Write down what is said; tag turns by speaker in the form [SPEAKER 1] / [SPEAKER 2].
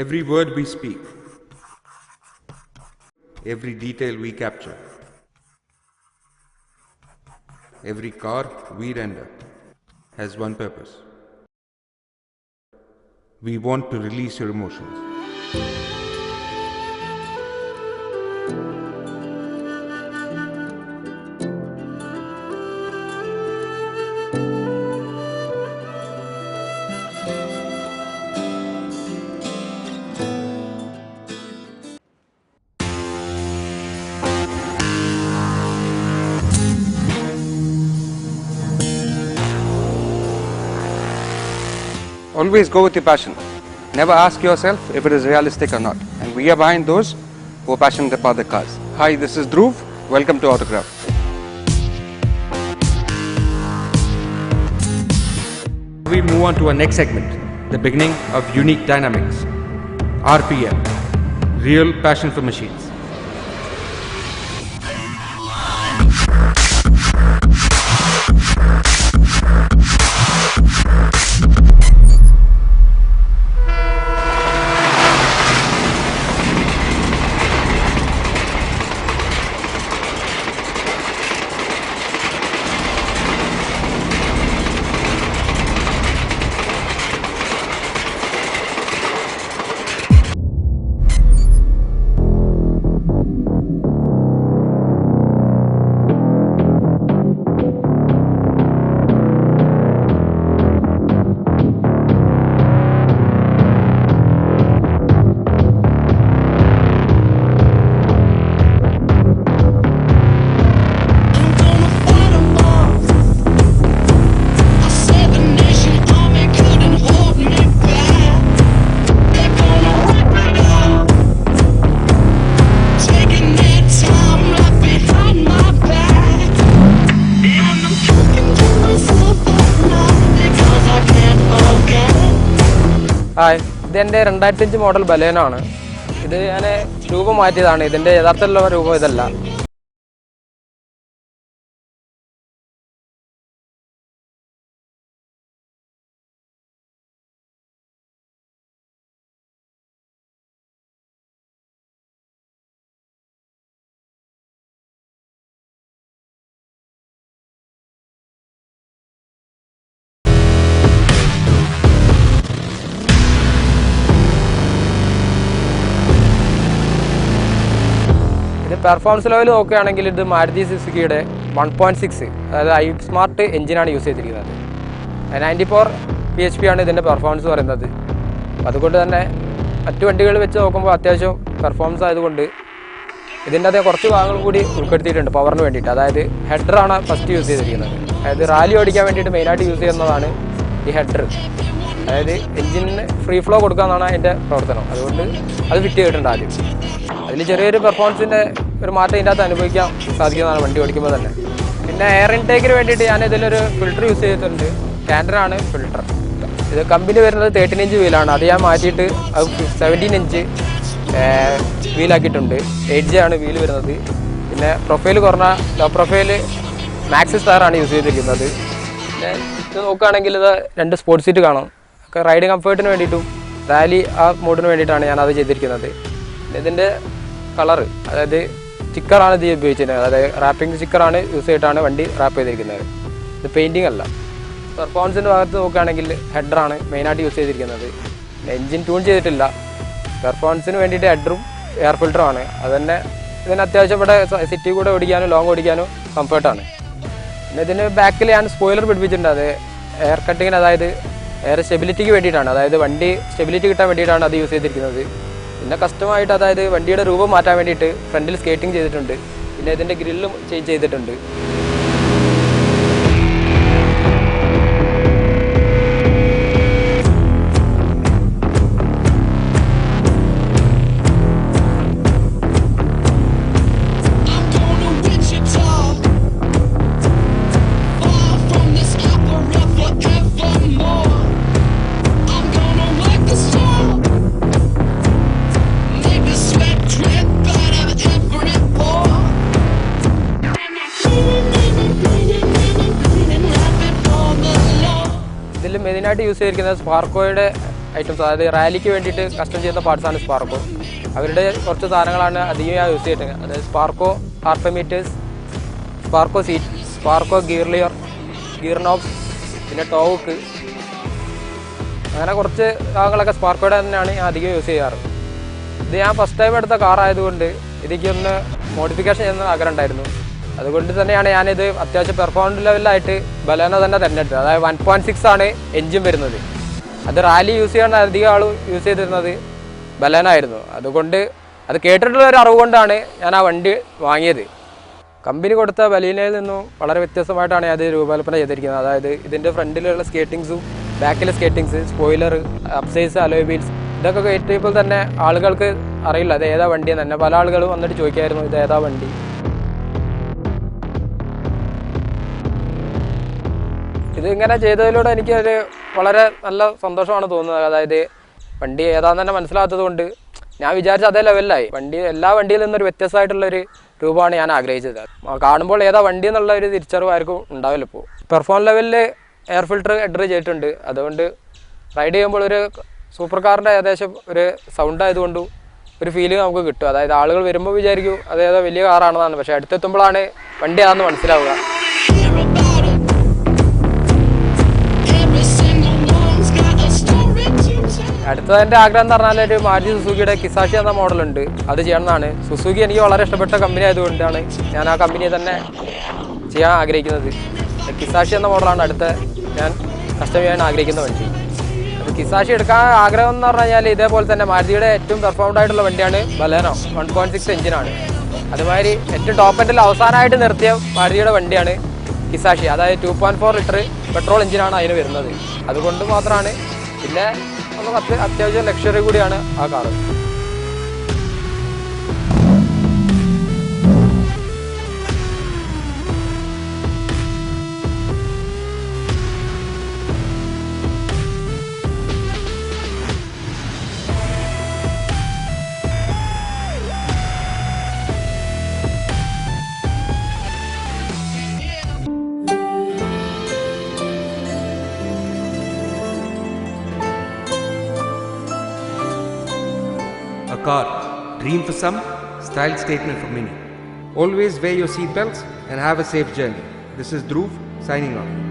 [SPEAKER 1] Every word we speak, every detail we capture, every car we render has one purpose. We want to release your emotions.
[SPEAKER 2] Always go with your passion. Never ask yourself if it is realistic or not. And we are behind those who are passionate about their cars. Hi, this is Dhruv. Welcome to Autograph.
[SPEAKER 3] We move on to our next segment, the beginning of unique dynamics. RPM, real passion for machines.
[SPEAKER 4] Hi, ഇതെൻ്റെ 2005 model ബലേനാണ്. ഇത് ഞാൻ രൂപം മാറ്റിയതാണ്. ഇതിൻ്റെ യഥാർത്ഥത്തിലുള്ള രൂപം ഇതല്ല. Performance level നോക്കുകയാണെങ്കിൽ ഇത് മാരുതി സുസുക്കിയുടെ 1.6 അതായത് ഐ സ്മാർട്ട് എഞ്ചിനാണ് യൂസ് ചെയ്തിരിക്കുന്നത്. 94 PHP ആണ് ഇതിൻ്റെ പെർഫോമൻസ് പറയുന്നത്. അതുകൊണ്ട് തന്നെ മറ്റു വണ്ടികൾ വെച്ച് നോക്കുമ്പോൾ അത്യാവശ്യം പെർഫോമൻസ് ആയതുകൊണ്ട് ഇതിൻ്റെ അതേ കുറച്ച് ഭാഗങ്ങൾ കൂടി ഉൾപ്പെടുത്തിയിട്ടുണ്ട് പവറിന് വേണ്ടിയിട്ട്. അതായത് ഹെഡറാണ് ഫസ്റ്റ് യൂസ് ചെയ്തിരിക്കുന്നത്. അതായത് റാലി ഓടിക്കാൻ വേണ്ടിയിട്ട് മെയിനായിട്ട് യൂസ് ചെയ്യുന്നതാണ് ഈ ഹെഡർ. അതായത് എഞ്ചിന് ഫ്രീ ഫ്ലോ കൊടുക്കാമെന്നാണ് അതിൻ്റെ പ്രവർത്തനം. അതുകൊണ്ട് അത് ഫിറ്റ് ചെയ്തിട്ടുണ്ട് ആദ്യം. അതിൽ ചെറിയൊരു പെർഫോമൻസിൻ്റെ ഒരു മാറ്റം ഇതിൻ്റെ അകത്ത് അനുഭവിക്കാൻ സാധിക്കുന്നതാണ് വണ്ടി ഓടിക്കുമ്പോൾ തന്നെ. പിന്നെ എയർ ഇൻടേക്കിന് വേണ്ടിയിട്ട് ഞാൻ ഇതിലൊരു ഫിൽറ്റർ യൂസ് ചെയ്തിട്ടുണ്ട്. കാൻഡറാണ് ഫിൽറ്റർ. ഇത് കമ്പനി വരുന്നത് 13 ഇഞ്ച് വീലാണ്. അത് ഞാൻ മാറ്റിയിട്ട് അത് 17 ഇഞ്ച് വീലാക്കിയിട്ടുണ്ട്. 8J ആണ് വീല് വരുന്നത്. പിന്നെ പ്രൊഫൈൽ കുറഞ്ഞ ലോ പ്രൊഫൈൽ മാക്സ് സ്റ്റാറാണ് യൂസ് ചെയ്തിരിക്കുന്നത്. പിന്നെ ഇത് നോക്കുകയാണെങ്കിൽ ഇത് 2 സ്പോർട്സ് സീറ്റ് കാണാം. ഒക്കെ റൈഡിങ് കംഫേർട്ടിന് വേണ്ടിയിട്ടും റാലി ആ മോഡിന് വേണ്ടിയിട്ടാണ് ഞാനത് ചെയ്തിരിക്കുന്നത്. ഇതിൻ്റെ കളറ് അതായത് സ്റ്റിക്കറാണ് ഇത് ഉപയോഗിച്ചിരുന്നത്. അതായത് റാപ്പിംഗ് സ്റ്റിക്കറാണ് യൂസ് ചെയ്തിട്ടാണ് വണ്ടി റാപ്പ് ചെയ്തിരിക്കുന്നത്. ഇത് പെയിൻറ്റിങ് അല്ല. പെർഫോമൻസിൻ്റെ ഭാഗത്ത് നോക്കുകയാണെങ്കിൽ ഹെഡറാണ് മെയിനായിട്ട് യൂസ് ചെയ്തിരിക്കുന്നത്. എൻജിൻ ട്യൂൺ ചെയ്തിട്ടില്ല. പെർഫോമൻസിന് വേണ്ടിയിട്ട് ഹെഡറും എയർ ഫിൽറ്ററുമാണ്. അത് തന്നെ ഇതിന് അത്യാവശ്യം ഇവിടെ സിറ്റി കൂടെ ഓടിക്കാനും ലോങ് ഓടിക്കാനും കംഫർട്ടാണ്. പിന്നെ ഇതിന് ബാക്കിൽ ഞാൻ സ്പോയിലർ പിടിപ്പിച്ചിട്ടുണ്ട്. അത് എയർ കട്ടിങ്ങിന് അതായത് എയർ സ്റ്റെബിലിറ്റിക്ക് വേണ്ടിയിട്ടാണ്. അതായത് വണ്ടി സ്റ്റെബിലിറ്റി കിട്ടാൻ വേണ്ടിയിട്ടാണ് അത് യൂസ് ചെയ്തിരിക്കുന്നത്. പിന്നെ കസ്റ്റമായിട്ട് അതായത് വണ്ടിയുടെ രൂപം മാറ്റാൻ വേണ്ടിയിട്ട് ഫ്രണ്ടിൽ സ്കേറ്റിംഗ് ചെയ്തിട്ടുണ്ട്. പിന്നെ ഇതിൻ്റെ ഗ്രില്ലും ചേഞ്ച് ചെയ്തിട്ടുണ്ട്. മെയിനായിട്ട് യൂസ് ചെയ്തിരിക്കുന്നത് സ്പാർക്കോയുടെ ഐറ്റംസ്, അതായത് റാലിക്ക് വേണ്ടിയിട്ട് കസ്റ്റം ചെയ്യുന്ന പാർട്സാണ് സ്പാർക്കോ. അവരുടെ കുറച്ച് സാധനങ്ങളാണ് അധികം ഞാൻ യൂസ് ചെയ്തിട്ട്, അതായത് Sparco RPM meters, Sparco seat, Sparco gear ലിയർ, ഗിയർ നോബ്സ്, പിന്നെ ടോക്ക്, അങ്ങനെ കുറച്ച് ഭാഗങ്ങളൊക്കെ സ്പാർക്കോയുടെ തന്നെയാണ് ഞാൻ അധികം യൂസ് ചെയ്യാറ്. ഇത് ഞാൻ ഫസ്റ്റ് ടൈം എടുത്ത കാർ ആയതുകൊണ്ട് ഇതിക്കൊന്ന് മോഡിഫിക്കേഷൻ ചെയ്യുന്ന ആഗ്രഹം ഉണ്ടായിരുന്നു. അതുകൊണ്ട് തന്നെയാണ് ഞാനിത് അത്യാവശ്യം പെർഫോമൻസ് ലെവലിലായിട്ട് ബലേനോ തന്നെ തിരഞ്ഞെടുത്തത്. അതായത് 1.6 ആണ് എൻജിൻ വരുന്നത്. അത് റാലി യൂസ് ചെയ്യാൻ അധികം ആൾ യൂസ് ചെയ്തിരുന്നത് ബലേനോ ആയിരുന്നു. അതുകൊണ്ട് അത് കേട്ടിട്ടുള്ള ഒരു അറിവ് കൊണ്ടാണ് ഞാൻ ആ വണ്ടി വാങ്ങിയത്. കമ്പനി കൊടുത്ത ബലീനയിൽ നിന്നും വളരെ വ്യത്യസ്തമായിട്ടാണ് അത് രൂപകൽപ്പന ചെയ്തിരിക്കുന്നത്. അതായത് ഇതിൻ്റെ ഫ്രണ്ടിലുള്ള സ്കേറ്റിങ്സും ബാക്കിലെ സ്കേറ്റിങ്സ്, സ്പോയിലർ, അപ്സൈസ്, അലോയ് വീൽസ്, ഇതൊക്കെ കയറ്റിയപ്പോൾ തന്നെ ആളുകൾക്ക് അറിയില്ല അത് ഏതാ വണ്ടിയെന്ന് തന്നെ. പല ആളുകളും വന്നിട്ട് ചോദിക്കായിരുന്നു ഇത് ഏതാ വണ്ടി. ഇതിങ്ങനെ ചെയ്തതിലൂടെ എനിക്കൊരു വളരെ നല്ല സന്തോഷമാണ് തോന്നുന്നത്. അതായത് വണ്ടി ഏതാന്ന് തന്നെ മനസ്സിലാത്തത് കൊണ്ട് ഞാൻ വിചാരിച്ച അതേ ലെവലിലായി. വണ്ടി എല്ലാ വണ്ടിയിൽ നിന്നൊരു വ്യത്യസ്തമായിട്ടുള്ളൊരു രൂപമാണ് ഞാൻ ആഗ്രഹിച്ചത്. കാണുമ്പോൾ ഏതാ വണ്ടി എന്നുള്ള ഒരു തിരിച്ചറിവ് ആർക്കും ഉണ്ടാവില്ല. ഇപ്പോൾ പെർഫോമൻസ് ലെവലിൽ എയർ ഫിൽറ്റർ എൻ്റർ ചെയ്തിട്ടുണ്ട്. അതുകൊണ്ട് റൈഡ് ചെയ്യുമ്പോൾ ഒരു സൂപ്പർ കാറിൻ്റെ ഏകദേശം ഒരു സൗണ്ട് ആയതുകൊണ്ടും ഒരു ഫീലിംഗ് നമുക്ക് കിട്ടും. അതായത് ആളുകൾ വരുമ്പോൾ വിചാരിക്കും അതേതോ വലിയ കാറാണെന്നാണ്, പക്ഷേ അടുത്തെത്തുമ്പോഴാണ് വണ്ടി അതാണെന്ന് മനസ്സിലാവുക. അടുത്തതിൻ്റെ ആഗ്രഹം എന്ന് പറഞ്ഞാൽ ഒരു മാരുതി സുസുക്കിയുടെ കിസാഷി എന്ന മോഡലുണ്ട്, അത് ചെയ്യണമെന്നാണ്. സുസുക്കി എനിക്ക് വളരെ ഇഷ്ടപ്പെട്ട കമ്പനി ആയതുകൊണ്ടാണ് ഞാൻ ആ കമ്പനിയെ തന്നെ ചെയ്യാൻ ആഗ്രഹിക്കുന്നത്. കിസാഷി എന്ന മോഡലാണ് അടുത്ത ഞാൻ കസ്റ്റം ചെയ്യാൻ ആഗ്രഹിക്കുന്ന വണ്ടി. അത് കിസാഷി എടുക്കാൻ ആഗ്രഹം എന്ന് പറഞ്ഞു കഴിഞ്ഞാൽ ഇതേപോലെ തന്നെ മാരുതിയുടെ ഏറ്റവും പെർഫോമൻസ് ആയിട്ടുള്ള വണ്ടിയാണ് ബലേനോ. 1.6 എഞ്ചിനാണ്. അതുമാതിരി ഏറ്റവും ടോപ്പ് എൻഡിൽ അവസാനമായിട്ട് നിർത്തിയ മാരുതിയുടെ വണ്ടിയാണ് കിസാഷി. അതായത് 2.4 ലിറ്റർ പെട്രോൾ എഞ്ചിനാണ് അതിന് വരുന്നത്. അതുകൊണ്ട് മാത്രമാണ്. പിന്നെ നമുക്ക് അത്യാവശ്യം ലക്ഷറി കൂടിയാണ് ആ car.
[SPEAKER 3] A car, dream for some, style statement for many. Always wear your seatbelts and have a safe journey. This is Dhruv signing off.